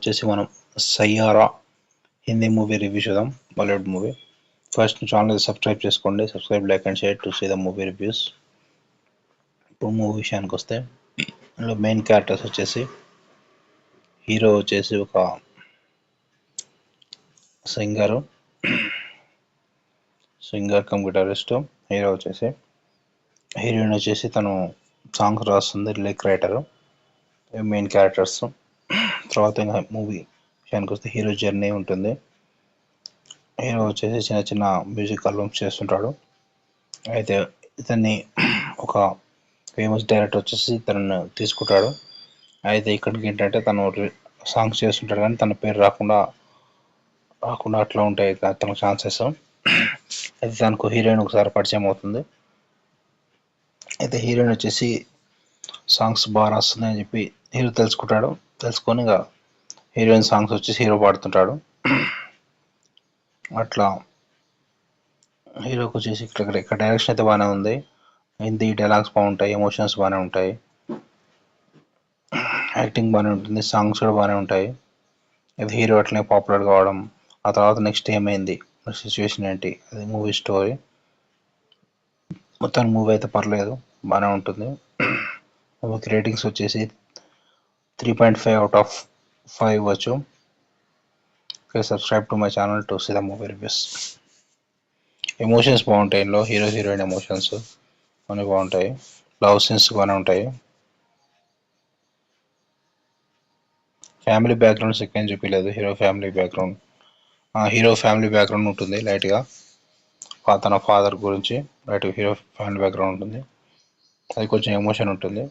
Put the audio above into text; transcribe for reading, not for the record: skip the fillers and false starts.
వచ్చేసి మనం Saiyaara Hindi movie review చూద్దాం. Bollywood movie. First channel subscribe చేసుకోండి. Subscribe, like and share to see the movie reviews. ఇప్పుడు movie విషయానికి వస్తే అందులో మెయిన్ క్యారెక్టర్స్ వచ్చేసి హీరో వచ్చేసి ఒక సింగర్ కమ్ గిటారిస్ట్. హీరో వచ్చేసి హీరోయిన్ వచ్చేసి తను సాంగ్స్ రాస్తుంది, లిరిక్ రైటర్. Main characters. తర్వాత ఇంకా మూవీ విషయానికి వస్తే హీరో జర్నీ ఉంటుంది. హీరో వచ్చేసి చిన్న చిన్న మ్యూజిక్ ఆల్బమ్స్ చేస్తుంటాడు. అయితే ఇతన్ని ఒక ఫేమస్ డైరెక్టర్ వచ్చేసి తనను తీసుకుంటాడు. అయితే ఇక్కడికి ఏంటంటే తను సాంగ్స్ చేస్తుంటాడు కానీ తన పేరు రాకుండా అట్లా ఉంటాయి తనకు ఛాన్సెస్. అయితే తనకు హీరోయిన్ ఒకసారి పరిచయం అవుతుంది. అయితే హీరోయిన్ వచ్చేసి సాంగ్స్ బాగా రాస్తుంది అని చెప్పి హీరో తెలుసుకుంటాడు. తెలుసుకొని ఇక హీరోయిన్ సాంగ్స్ వచ్చేసి హీరో పాడుతుంటాడు. అట్లా హీరోకి వచ్చేసి ఇక్కడ డైరెక్షన్ అయితే బాగానే ఉంది. హిందీ డైలాగ్స్ బాగుంటాయి, ఎమోషన్స్ బాగానే ఉంటాయి, యాక్టింగ్ బాగానే ఉంటుంది, సాంగ్స్ కూడా బాగానే ఉంటాయి. ఇది హీరో అట్లనే పాపులర్ కావడం, ఆ తర్వాత నెక్స్ట్ ఏమైంది, సిచ్యువేషన్ ఏంటి, అది మూవీ స్టోరీ. మొత్తం మూవీ అయితే పర్లేదు, బాగానే ఉంటుంది. మూవీకి రేటింగ్స్ వచ్చేసి 3.5 out of 5 ఇవ్వచ్చు. Subscribe to my channel to see the movie reviews. Emotions బాగుంటాయి ఇందులో, హీరో హీరోయిన్ ఎమోషన్స్ అన్నీ బాగుంటాయి. లవ్ సీన్స్ బాగానే ఉంటాయి. ఫ్యామిలీ బ్యాక్గ్రౌండ్ సెకండ్ చూపించలేదు. హీరో ఫ్యామిలీ బ్యాక్గ్రౌండ్ ఉంటుంది లైట్గా. తన ఫాదర్ గురించి లైట్గా హీరో ఫ్యామిలీ బ్యాక్గ్రౌండ్ ఉంటుంది. అది కొంచెం ఎమోషన్ ఉంటుంది.